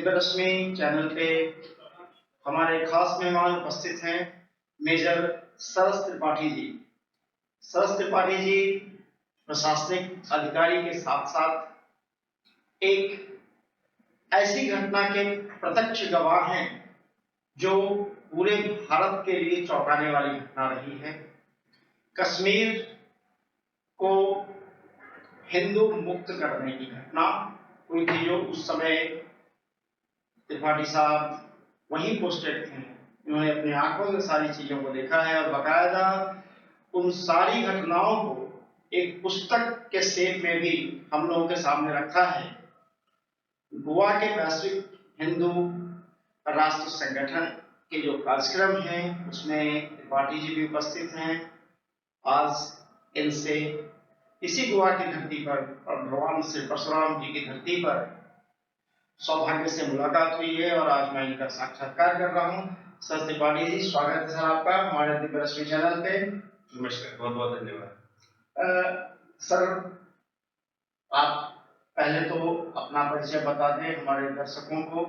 दिव्य रश्मि channel पे हमारे खास मेहमान उपस्थित हैं मेजर सरस त्रिपाठी जी। सरस त्रिपाठी जी प्रशासनिक अधिकारी के साथ साथ एक ऐसी घटना के प्रत्यक्ष गवाह हैं जो पूरे भारत के लिए चौंकाने वाली घटना रही है। कश्मीर को हिंदू मुक्त करने की घटना हुई थी, जो उस समय त्रिपाठी साहब वहीं पोस्टेड थे। उन्होंने अपने आंखों से सारी चीजों को देखा है और बाकायदा उन सारी घटनाओं को एक पुस्तक के शेप में भी हम लोगों के सामने रखा है। गोवा के वैश्विक हिंदू राष्ट्र संगठन के जो कार्यक्रम हैं उसमें त्रिपाठी जी भी उपस्थित हैं। आज इनसे इसी गोवा की धरती पर और भगवान श्री परशुराम जी की धरती पर सौभाग्य से मुलाकात हुई है और आज मैं इनका साक्षात्कार कर रहा हूँ। सर त्रिपाठी जी, स्वागत है सर आपका हमारे दिव्य रश्मि चैनल पे। नमस्कार, बहुत बहुत धन्यवाद। सर, आप पहले तो अपना परिचय बता दें हमारे दर्शकों को।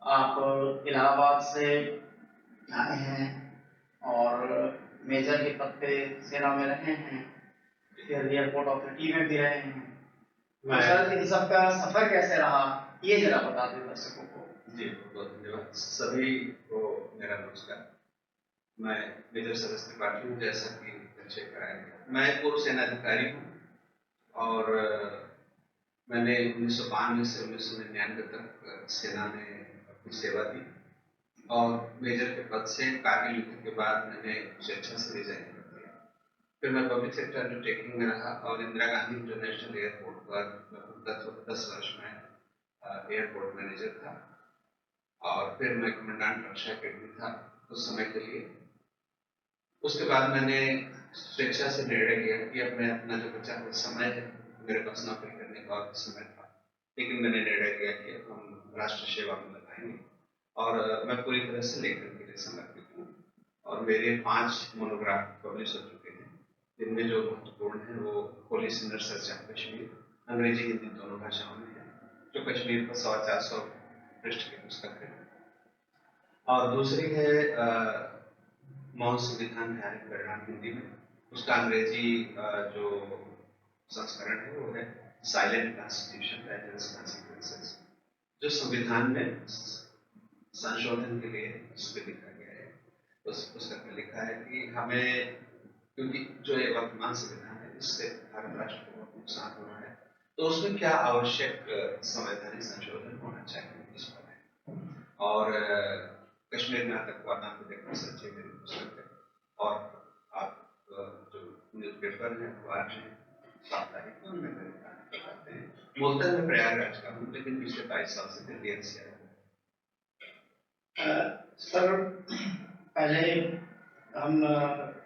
आप इलाहाबाद से आए हैं और मेजर के पद पे सेना में रहे हैं, फिर एयरपोर्ट ऑथोरिटी में भी रहे हैं। सर, इन सबका सफर कैसे रहा ये जरा बता दें दर्शकों को। जी, बहुत बहुत धन्यवाद। सभी को मेरा नमस्कार। मैं मेजर सरस त्रिपाठी हूँ, जैसा कि परिचय कराया गया। मैं पूर्व सेना अधिकारी हूँ और मैंने 1992 से 1999 तक सेना में अपनी सेवा दी और मेजर के पद से कारगिल युद्ध के बाद मैंने स्वेच्छा से रिजाइन कर दिया। फिर मैं पब्लिक सेक्टर अंडरटेकिंग में रहा और इंदिरा गांधी इंटरनेशनल एयरपोर्ट पर 10 वर्ष में एयरपोर्ट मैनेजर था और फिर मैं कमांडेंट रक्षा अकेडमी था उस समय के लिए। उसके बाद मैंने स्वेच्छा से निर्णय लिया कि अब मैं अपना जो बचा हुआ समय है, मेरे पास नौकरी करने का और समय था, लेकिन मैंने निर्णय लिया कि हम राष्ट्र सेवा में लगाएंगे और मैं पूरी तरह से लेखन के लिए समर्पित हूँ। और मेरे 5 मोनोग्राफ पब्लिश हो चुके हैं, जिनमें जो महत्वपूर्ण है वो policy in search of Kashmir, अंग्रेजी हिंदी दोनों भाषाओं में है, जो कश्मीर पर 100-400 पृष्ठ की पुस्तक है। और दूसरी है मौन संविधान भयानक परिणाम हिंदी में, उसका अंग्रेजी जो संस्करण है वो है साइलेंट कॉन्स्टिट्यूशन डेंजरस कॉन्सिक्वेंसेस, जो संविधान में संशोधन के लिए उस पर लिखा गया है। उस पुस्तक में लिखा है कि हमें, क्योंकि जो ये वर्तमान संविधान है इससे भारत राष्ट्र को बहुत नुकसान हो रहा है, तो उसमें क्या आवश्यक संवैधानिक संशोधन होना चाहिए इस पर है। और कश्मीर में आतंकवाद को देखकर सच्चे मेरी पुस्तक है। और आप जो न्यूज़पेपर है, अखबार है, साप्ताहिक उनमें बताते हैं। मूलतः मैं प्रयागराज का हूँ, लेकिन पिछले 22 साल से दिल्ली एनसीआर हूँ। सर, पहले हम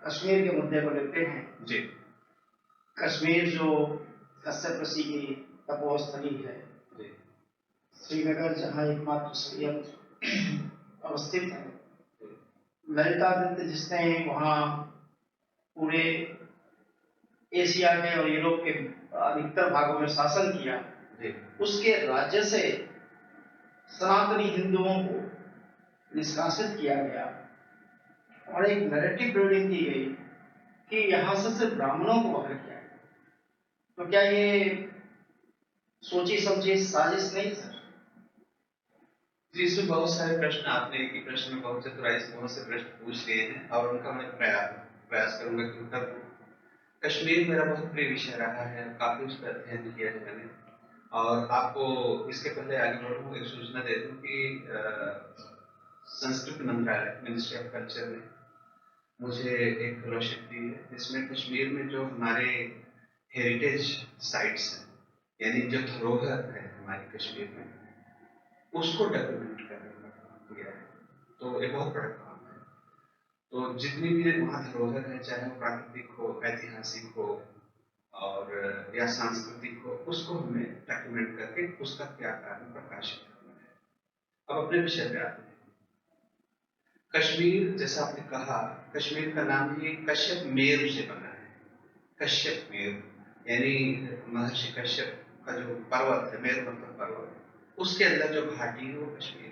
कश्मीर के मुद्दे को लेते हैं। जी, कश्मीर जो कश्यप ऋषि की तपोस्थली है, श्रीनगर जहाँ एकमात्र सैयद अवस्थित है, ललितादित्य जिसने वहाँ पूरे एशिया के और यूरोप के अधिकतर भागों में शासन किया, उसके राज्य से सनातनी हिंदुओं को निष्कासित किया गया और एक नैरेटिव बिल्डिंग की गई कि यहाँ से सिर्फ ब्राह्मणों को बाहर किया गया। तो क्या ये सोची समझी साजिश नहीं सर? जी, इसमें बहुत सारे प्रश्न, आपने एक ही प्रश्न में बहुत से प्रश्न पूछ लिए हैं और उनका मैं प्रयास करूंगा कि उत्तर दूं। कश्मीर मेरा बहुत प्रिय विषय रहा है, काफी उस पर अध्ययन किया है मैंने। और आपको इसके पहले आगे बढ़ूं, एक सूचना दे दूं कि संस्कृति मंत्रालय, मिनिस्ट्री ऑफ कल्चर ने मुझे एक फेलोशिप दी है, जिसमें कश्मीर में जो हमारे हेरिटेज साइट्स हैं, यानी जो धरोहर है हमारे कश्मीर में, उसको डॉक्यूमेंट करने का काम किया है। तो ये बहुत बड़ा काम है। तो जितनी भी वहाँ धरोहर है, चाहे वो प्राकृतिक हो, ऐतिहासिक हो और या सांस्कृतिक हो, उसको हमें डॉक्यूमेंट करके पुस्तक के आकार में प्रकाशित करना है। अब अपने विषय पे आते हैं। कश्मीर, जैसा आपने कहा, कश्मीर का नाम ही कश्यप मेरु से बना है। कश्यप मेरु यानी महर्षि कश्यप का जो पर्वत है, मेरु मतलब पर्वत, उसके अंदर जो घाटी है वो कश्मीर है।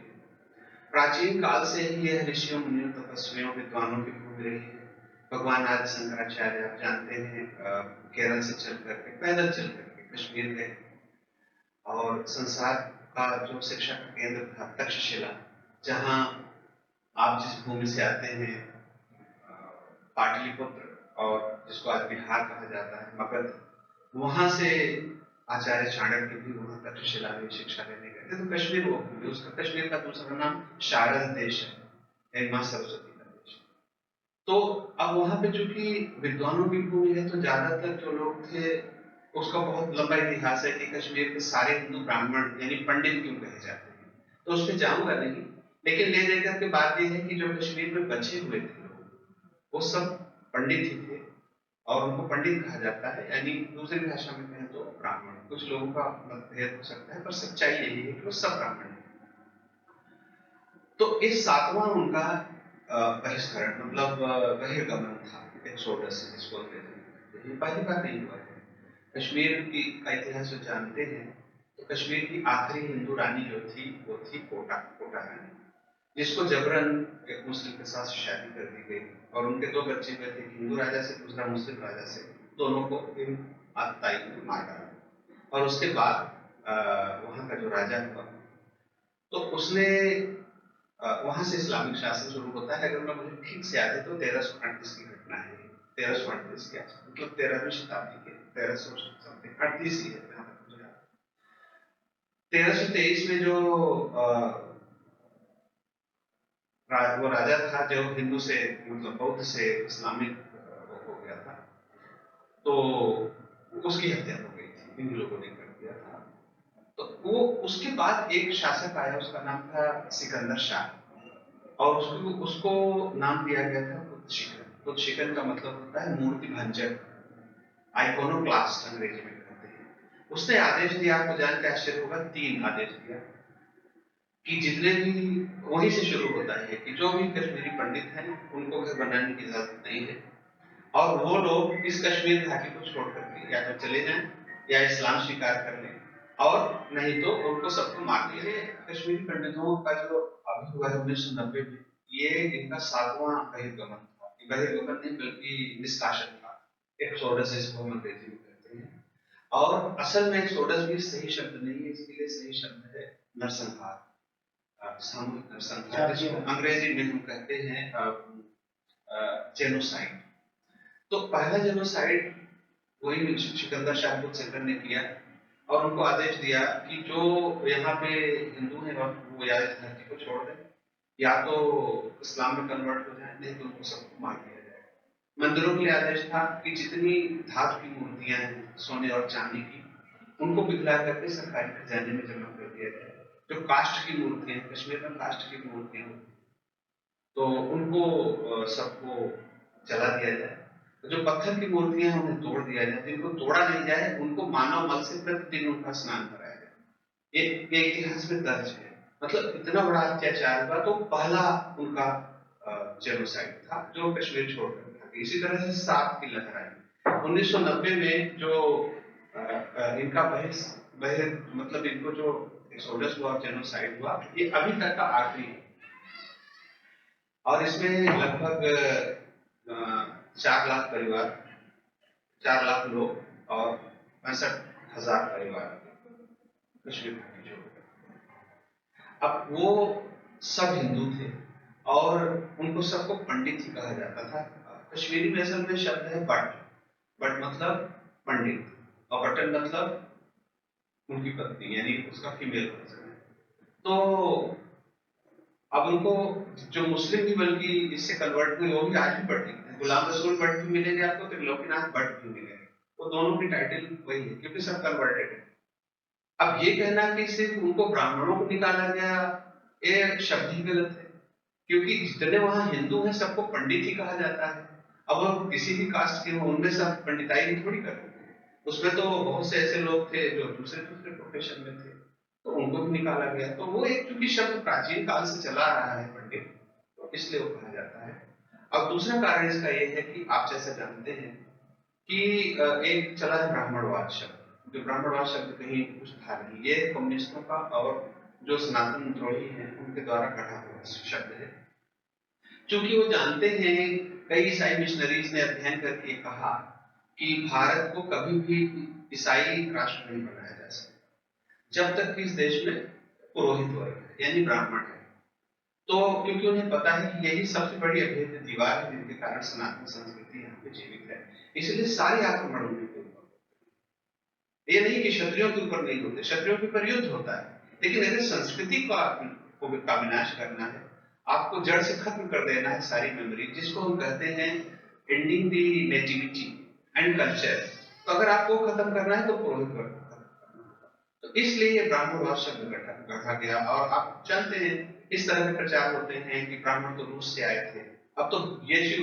प्राचीन काल से ही यह ऋषियों मुनियों तपस्वियों विद्वानों की भूमि रही है। भगवान आदि शंकराचार्य आप जानते हैं केरल से चल करके पैदल चल करके कश्मीर गए और संसार का जो शिक्षा का केंद्र था तक्षशिला, जहाँ आप जिस भूमि से आते हैं पाटलिपुत्र और जिसको आज बिहार कहा जाता है मगध, वहां से आचार्य चाणक्य भी वहां तक्षशिला में शिक्षा लेने गए थे। तो कश्मीर वो भूमि, उसका कश्मीर का दूसरा नाम शारद देश है, मां सरस्वती का देश। तो अब वहां पे चूंकि विद्वानों की भूमि है तो ज्यादातर जो लोग थे, उसका बहुत लंबा इतिहास है कि कश्मीर के सारे हिंदू ब्राह्मण यानी पंडित क्यों कहे जाते हैं, तो उसमें जाऊंगा नहीं। लेकिन ले देकर के बात यह है कि जो कश्मीर में बचे हुए थे लोग वो सब पंडित ही थे और उनको पंडित कहा जाता है, यानी दूसरी भाषा में कहें तो ब्राह्मण। कुछ लोगों का मतभेद हो सकता है पर सच्चाई यही है कि वो सब ब्राह्मण है। तो इस सातवां उनका बहिष्करण मतलब बहिर्गमन था, एक्सोडस जिसको अंग्रेजी में कहते हैं। ये पहली बार नहीं हुआ है। कश्मीर की का इतिहास जो जानते हैं तो कश्मीर की आखिरी हिंदू रानी जो थी वो थी कोटा रानी, जिसको जबरन एक मुस्लिम के साथ शादी कर दी गई और उनके दो बच्चे हुए थे, हिंदू राजा से दूसरा मुस्लिम राजा से, दोनों को इन आतताई ने मार डाला। और उसके बाद वहां का जो राजा हुआ तो उसने वहां से इस्लामिक शासन शुरू होता है। अगर मैं मुझे ठीक से याद है तो 1338 की घटना है, 1338 के आसपास, मतलब 13वीं शताब्दी के 1300 समथिंग 38 ही है जहां तक मुझे याद। 1323 में जो वो राजा था जो हिंदू से मतलब बौद्ध से इस्लामिक हो गया था, तो उसकी हत्या हो गई थी, इन लोगों ने कर दिया था। तो वो उसके बाद एक शासक आया, उसका नाम था सिकंदर शाह, और उसको उसको नाम दिया गया था बुद्धशिखन। बुद्धशिखन का मतलब होता है मूर्ति भंजक, आइकोनोक्लास्ट अंग्रेजी में कहते हैं। उसने आदेश दिया, आपको जान के आश्चर्य होगा, 3 आदेश दिया कि जितने भी, वहीं से शुरू होता है कि जो भी कश्मीरी पंडित हैं उनको घर बनाने की इजाजत नहीं है और वो लोग इस कश्मीर घाटी को छोड़ करके या तो चले जाएं या इस्लाम स्वीकार कर लें, और नहीं तो उनको सबको मार दिया जाए। कश्मीरी पंडितों का जो अभी हुआ है 1990 में, ये इनका 7वां बहिर्गमन था। बहिर्गमन नहीं बल्कि निष्कासन था, एक्सोडस जिसको हम अंग्रेजी में कहते हैं। और असल में एक्सोडस भी सही शब्द नहीं है, इसके लिए सही शब्द है नरसंहार, सामूहिक नरसंहार, जिसको अंग्रेजी में हम कहते हैं जेनोसाइड। तो पहला जेनोसाइड वही सिकंदर शाह बुद्धशिखर ने किया और उनको आदेश दिया कि जो यहाँ पे हिंदू हैं वो या इस धरती को छोड़ दें या तो इस्लाम में कन्वर्ट हो जाए, नहीं तो उनको सबको मार दिया जाए। मंदिरों के लिए आदेश था कि जितनी धातु की मूर्तियां हैं सोने और चांदी की, उनको पिघला करके सरकारी खजाने में जमा कर दिया जाए। जो काष्ठ की मूर्तियां, कश्मीर में काष्ठ की मूर्तियां तो उनको सबको जला दिया जाए। तो जो पत्थर की मूर्तियां हैं उन्हें तोड़ दिया जाए, जिनको तोड़ा नहीं जाए उनको मानव मल से प्रतिदिन उनका स्नान कराया जाए। ये इतिहास में दर्ज है। मतलब इतना बड़ा अत्याचार हुआ, तो पहला उनका जेनोसाइड था जो कश्मीर छोड़कर था। इसी तरह से 7 की लहर आई 1990 में, जो इनका मतलब इनको जो एक्सोडस हुआ, जेनोसाइड हुआ, ये अभी तक का आखिरी है। और इसमें लगभग 4 लाख परिवार, 4 लाख लोग और 65,000 परिवार कश्मीर घाटी छोड़ गए। अब वो सब हिंदू थे और उनको सबको पंडित ही कहा जाता था। कश्मीरी में असल में शब्द है बट, बट मतलब पंडित, और बटन मतलब उनकी पत्नी, यानी उसका फीमेल वर्जन है। तो अब उनको जो मुस्लिम भी बल्कि इससे कन्वर्ट हुए वो भी आज भी भट्ट लिखते हैं। गुलाम रसूल भट्ट भी मिलेंगे आपको, त्रिलोकीनाथ भट्ट भी मिलेंगे, वो दोनों की टाइटल वही है क्योंकि सब कन्वर्टेड है। अब ये कहना कि सिर्फ उनको ब्राह्मणों को निकाला गया, ये शब्द ही गलत है, क्योंकि जितने वहां हिंदू हैं सबको पंडित ही कहा जाता है। अब वो किसी भी कास्ट के हो, उनमें सब पंडिताई थोड़ी करते हैं। उसमें तो बहुत से ऐसे लोग थे जो दूसरे दूसरे प्रोफेशन में थे, तो उनको भी निकाला गया। तो वो एक चूंकि शब्द प्राचीन काल से चला आ रहा है पंडित, तो इसलिए वो कहा जाता है। अब दूसरा कारण इसका यह है कि आप जैसे जानते हैं कि एक चला है ब्राह्मणवाद शब्द। जो ब्राह्मणवाद शब्द कहीं कुछ था नहीं, ये कम्युनिस्टों का और जो सनातन द्रोही हैं उनके द्वारा गढ़ा हुआ शब्द है। क्योंकि वो जानते हैं, कई ईसाई मिशनरीज ने अध्ययन करके कहा कि भारत को कभी भी ईसाई राष्ट्र नहीं बनाया जा सकता जब तक कि इस देश में पुरोहित वर्ग है, यानी ब्राह्मण है। तो क्योंकि उन्हें पता है कि यही सबसे बड़ी अभेद्य दीवार है जिनके कारण सनातन संस्कृति यहाँ पे जीवित है, इसलिए सारे आक्रमण उनके ऊपर। ये नहीं कि क्षत्रियों के ऊपर नहीं होते, क्षत्रियों के ऊपर युद्ध होता है, लेकिन अगर संस्कृति का विनाश करना है, आपको जड़ से खत्म कर देना है सारी मेमोरी, जिसको हम कहते हैं ending the nativity and culture. तो अगर आपको खत्म करना है तो पुरोहित वर्ग को खत्म करना होगा। तो इसलिए ये ब्राह्मणवाद शब्द गढ़ा गया। और आप जानते हैं इस तरह के प्रचार होते हैं कि ब्राह्मण तो रूस से आए थे। अब तो येशु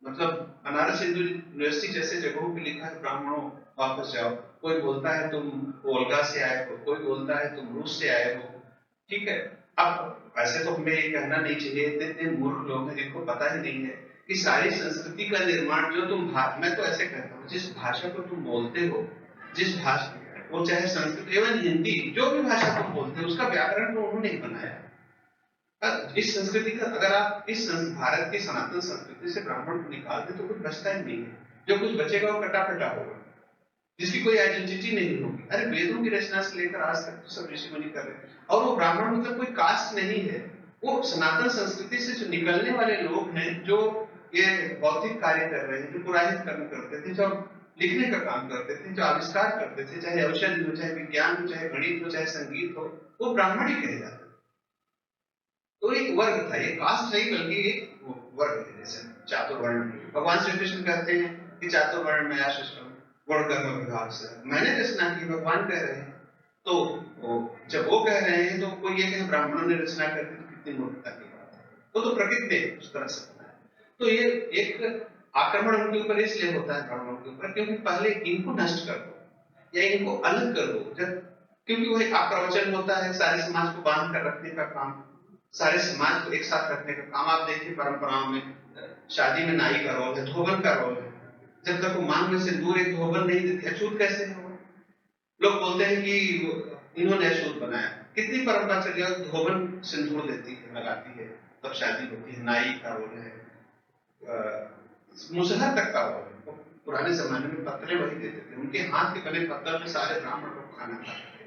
मतलब बनारस हिंदू यूनिवर्सिटी जैसे जगहों पे लिखा है ब्राह्मणों वापस जाओ। कोई बोलता है तुम वोल्गा से आए हो, कोई बोलता है तुम रूस से आए हो। ठीक है, अब ऐसे तो हमें ये कहना नहीं चाहिए, इतने मूर्ख लोग हैं जिनको पता ही नहीं है कि सारी संस्कृति का निर्माण जो तुम मैं तो ऐसे कहता हूँ, जिस भाषा को तुम बोलते हो, जिस भाषा वो चाहे संस्कृत एवं हिंदी, जो भी भाषा तुम बोलते हो, उसका व्याकरण तो उन्होंने ही बनाया। इस संस्कृति का अगर आप इस भारत की सनातन संस्कृति से ब्राह्मण को निकाल दे तो कुछ बचता ही नहीं है। जो कुछ बचेगा वो कटा फटा होगा, जिसकी कोई आइडेंटिटी नहीं होगी। अरे वेदों की रचना से लेकर आज तक तो सब ऋषि मुनि कर रहे हैं, और वो ब्राह्मण मतलब कोई कास्ट नहीं है, वो सनातन संस्कृति से जो निकलने वाले लोग हैं, जो ये बौद्धिक कार्य कर रहे हैं, जो पुराहित कर्म करते थे, जो लिखने का काम करते थे, जो आविष्कार करते थे, चाहे औषधि हो, चाहे विज्ञान हो, चाहे गणित हो, चाहे संगीत हो, वो ब्राह्मण ही कहे जाते। तो एक वर्ग था, ये कास्ट नहीं बल्कि एक वर्ग है। जैसे चातुर्वर्ण, भगवान श्री कृष्ण कहते हैं कि चातुर्वर्ण में आशिष्टम गुण कर्म विभाग से मैंने रचना की, भगवान कह रहे हैं। तो जब वो कह रहे हैं तो कोई ये कहे ब्राह्मणों ने रचना कर दी, तो कितनी मूर्खता की बात है। वो तो प्रकृति ने उस तरह से बनाया। तो ये एक आक्रमण उनके ऊपर इसलिए होता है ब्राह्मणों के ऊपर, क्योंकि पहले इनको नष्ट कर दो या इनको अलग कर दो। जब क्योंकि वही प्रवचन होता है सारे समाज को बांध कर रखने का काम, सारे समाज को एक साथ रखने का काम। आप देखिए परंपराओं में शादी में नाई का रोल है, धोबन का रोल है। जब तक वो मांग में सिंदूर एक धोबन नहीं देती, अछूत कैसे है? लोग बोलते हैं कि इन्होंने अछूत बनाया। कितनी परंपरा चली है, धोबन सिंदूर देती है, लगाती है, तब शादी होती है। नाई का रोल है, मुसहर तक का रोल है। पुराने जमाने में पत्रे वही देते थे, उनके हाथ के बने पत्थर में सारे ब्राह्मण लोग खाना खाते थे।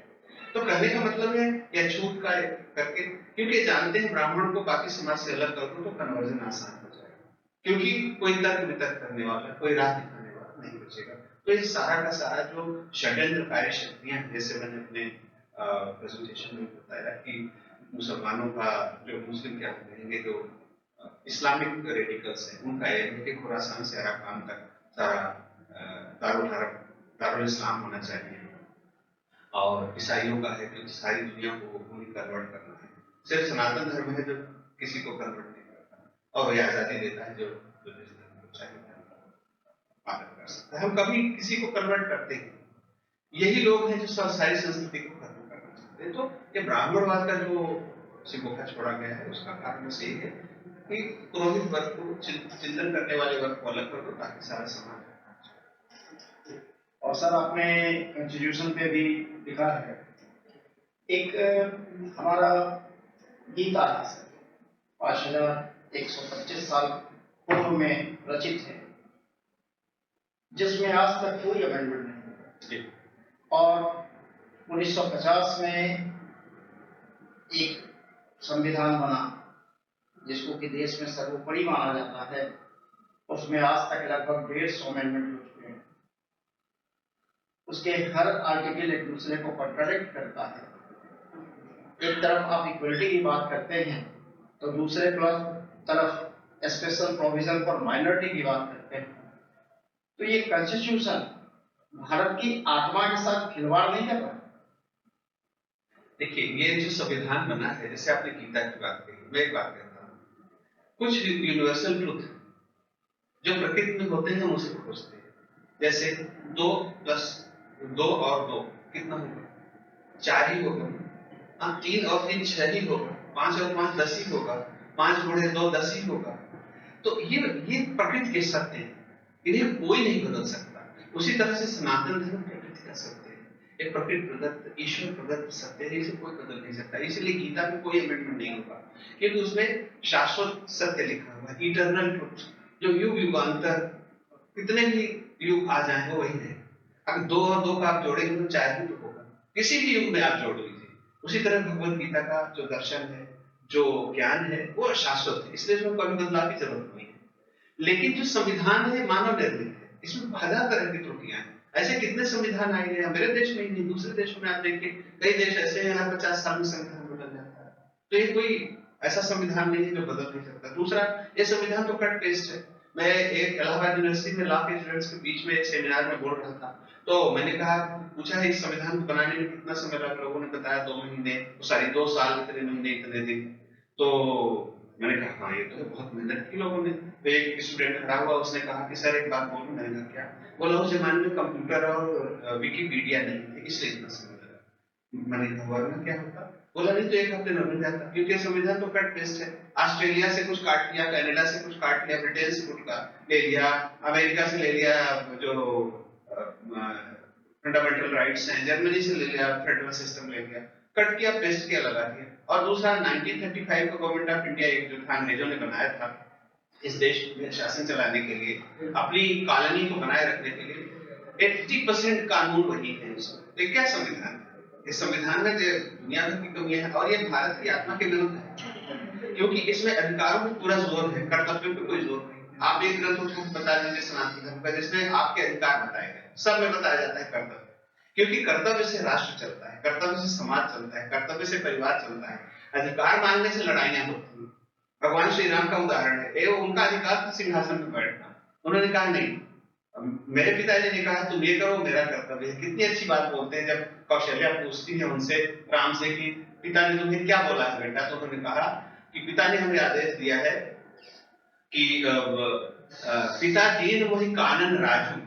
तो कहने का मतलब है यह छूत का करके, क्योंकि जानते हैं ब्राह्मण को बाकी समाज से अलग कर दो तो कन्वर्जन आसान हो जाएगा, क्योंकि कोई तर्क वितर्क करने वाला, कोई राह दिखाने वाला नहीं बचेगा। तो ये सारा का सारा जो षड्यंत्रकारी शक्तियां, जैसे मैंने अपने प्रेजेंटेशन में बताया कि मुसलमानों का जो मुस्लिम क्या कहेंगे, जो इस्लामिक रेडिकल्स हैं, उनका ये है कि खुरासान से अराकान तक सारा दारुल इस्लाम होना चाहिए। और ईसाइयों का है कि सारी दुनिया को उन्हें कन्वर्ट करना है। सिर्फ सनातन धर्म है जो किसी को कन्वर्ट नहीं करता, और वही आजादी देता है जो जिस धर्म को चाहिए पालन कर सकता है। हम कभी किसी को कन्वर्ट करते हैं, यही लोग हैं जो सारी संस्कृति को खत्म करना चाहते हैं। तो ये ब्राह्मणवाद का जो सिमोखा छोड़ा गया है, उसका कारण बस यही है कि पुरोहित वर्ग को, चिंतन करने वाले वर्ग को अलग कर दो ताकि सारा समाज। और सर आपने कॉन्स्टिट्यूशन पे भी लिखा है, एक हमारा गीत आ रहा है 5125 साल पूर्व में रचित है, जिसमें आज तक कोई अमेंडमेंट नहीं है। और 1950 में एक संविधान बना जिसको कि देश में सर्वोपरि माना जाता है, उसमें आज तक लगभग 150 अमेंडमेंट हो चुके हैं। उसके हर आर्टिकल एक दूसरे को कॉन्ट्राडिक्ट करता है। एक तरफ आप इक्वलिटी की बात करते हैं तो दूसरे तरफ स्पेशल प्रोविजन फॉर माइनॉरिटी की बात करते हैं। तो ये कॉन्स्टिट्यूशन भारत की आत्मा के साथ खिलवाड़ नहीं कर रहा। देखिए, ये जो संविधान बना है, जैसे आपने गीता की बात कही, मैं एक बात कहता हूँ, कुछ यूनिवर्सल ट्रुथ जो प्रकृति में होते हैं हम उसे खोजते हैं। जैसे 2 + 2 और 2 कितना होगा? 4 ही होगा। 3 और 3 6 ही होगा। 5 और 5 10 ही होगा। 5 × 2 10 ही होगा। तो ये प्रकृति के सत्य हैं, इन्हें कोई नहीं बदल सकता। उसी तरह से सनातन धर्म प्रकृति का सत्य है, एक प्रकृति प्रदत्त ईश्वर प्रदत्त सत्य है, इसे कोई बदल नहीं सकता। इसलिए गीता में कोई अमेंडमेंट नहीं होगा, क्योंकि उसमें शाश्वत सत्य लिखा हुआ है, इटर्नल ट्रुथ, जो युग युगांतर कितने भी युग आ जाए वो वही है। अगर 2 और 2 का आप जोड़ेंगे तो 4 ही तो होगा, किसी भी युग में आप जोड़ लीजिए। उसी तरह भगवत गीता का जो दर्शन है, जो ज्ञान है, वो शाश्वत है, इसलिए इसमें कभी बदलाव की जरूरत नहीं है। लेकिन जो संविधान है मानव निर्मित है, इसमें हजार तरह की त्रुटियां हैं। ऐसे कितने संविधान आए हैं, मेरे देश में ही नहीं, दूसरे देशों में आप देखिए, कई देश ऐसे हैं हर 50 साल में संविधान बदल जाता है। तो ये कोई ऐसा संविधान नहीं है जो बदल नहीं सकता। दूसरा, ये संविधान तो कट पेस्ट है। मैं एक इलाहाबाद यूनिवर्सिटी में लॉ के स्टूडेंट्स के बीच में एक सेमिनार में बोल रहा था, तो मैंने कहा, पूछा है इस संविधान को बनाने में कितना समय लगा, लोगों ने बताया 2 महीने, सॉरी 2 साल, इतने महीने, इतने दिन। तो मैंने कहा हाँ, ये तो बहुत मेहनत की लोगों ने। तो एक स्टूडेंट खड़ा हुआ, उसने कहा कि सर एक बात बोलूं। मैंने कहा क्या? बोला उस जमाने में कंप्यूटर और विकिपीडिया नहीं थे, इसलिए इतना समय लगा। मैंने कहा वरना क्या होता? बोला नहीं तो 1 हफ्ते में बन जाता, क्योंकि संविधान तो कट पेस्ट है। ऑस्ट्रेलिया से कुछ काट लिया, कनाडा से कुछ काट लिया, ब्रिटेन से कुछ ले लिया, अमेरिका से ले लिया जो फंडामेंटल राइट्स हैं, जर्मनी से ले लिया, फेडरल सिस्टम ले लिया, कट किया, पेस्ट किया, लगा दिया। और दूसरा 1935 का गवर्नमेंट ऑफ इंडिया एक जो था, अंग्रेजों ने बनाया था इस देश में शासन चलाने के लिए, अपनी कॉलोनी को बनाए रखने के लिए, 80% कानून वही है उसमें। तो क्या संविधान है? इस संविधान में दुनिया भर की कमियां हैं, और ये भारत की आत्मा के विरुद्ध है, क्योंकि इसमें अधिकारों पर पूरा जोर है, कर्तव्यों पर कोई जोर नहीं। आप एक ग्रंथ उठा बता दीजिए सनातन धर्म का, जिसमें आपके अधिकार बताए गए, सब में बताया जाता है कर्तव्य, क्योंकि कर्तव्य से राष्ट्र चलता है, कर्तव्य से समाज चलता है, कर्तव्य से परिवार चलता है। अधिकार मांगने से लड़ाइयां होती हैं। भगवान श्री राम का उदाहरण है, उनका अधिकार था सिंहासन पर बैठना, उन्होंने कहा नहीं, मेरे पिताजी ने कहा तुम ये करो, मेरा कर्तव्य है। कितनी अच्छी बात बोलते हैं जब कौशल्या पूछती है उनसे, राम से, कि पिता ने तुम्हें क्या बोला है बेटा? तो उन्होंने कहा कि पिता ने हमें आदेश दिया है कि पिता दीन वही कानन राजू,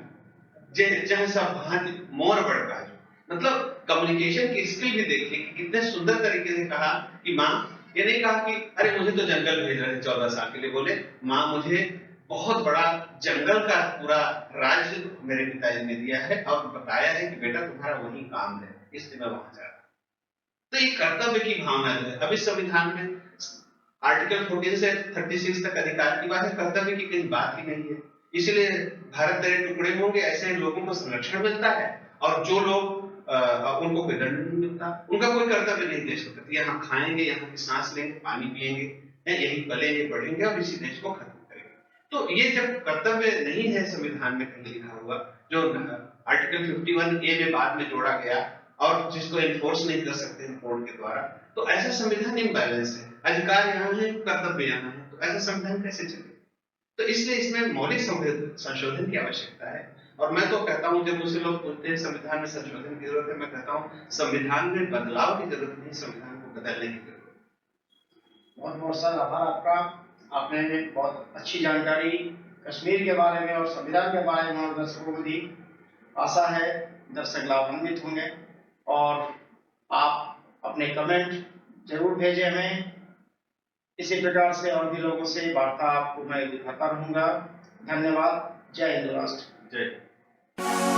जह सब भांति मोर बड़ काजू। मतलब कम्युनिकेशन की स्किल भी देखिए कि कितने सुंदर तरीके से कहा कि माँ, ये नहीं कहा कि अरे मुझे तो जंगल भेज रहे थे 14 साल के लिए, बोले माँ मुझे बहुत बड़ा जंगल का पूरा राज्य मेरे पिताजी ने दिया है, और बताया है कि बेटा तुम्हारा वही काम है, इसलिए मैं वहां जा रहा हूं। तो ये कर्तव्य की भावना जो है, अभी संविधान में आर्टिकल 14 से 36 तक अधिकार की बात है, कर्तव्य की कहीं बात ही नहीं है। इसलिए भारत तेरे टुकड़े होंगे, ऐसे लोगों को संरक्षण मिलता है, और जो लोग उनको कोई दंड नहीं मिलता, उनका कोई कर्तव्य नहीं देश को, यहाँ खाएंगे, यहाँ की सांस लेंगे, पानी पिएंगे, यही पलेंगे बढ़ेंगे और इसी देश को खत्म करेंगे। तो ये जब कर्तव्य नहीं है संविधान में कहीं लिखा हुआ, जो आर्टिकल 51A में बाद में जोड़ा गया, और जिसको एनफोर्स नहीं कर सकते कोर्ट के द्वारा, तो ऐसा संविधान इम्बैलेंस है। अधिकार यहाँ है, कर्तव्य यहाँ है, तो ऐसा संविधान कैसे चले? तो इसलिए इसमें मौलिक संशोधन की आवश्यकता है। और मैं तो कहता हूं, जब मुझसे लोग पूछते हैं संविधान में संशोधन की जरूरत है, मैं कहता हूं संविधान में बदलाव की जरूरत नहीं, संविधान को बदलने की जरूरत है। बहुत बहुत सर आभार आपका। आपने बहुत अच्छी जानकारी कश्मीर के बारे में और संविधान के बारे में हमारे दर्शकों को दी। आशा है दर्शक लाभान्वित होंगे, और आप अपने कमेंट जरूर भेजें हमें। इसी प्रकार से और भी लोगों से वार्ता आपको मैं दिखाता रहूंगा। धन्यवाद। जय हिंद राष्ट्र। जय।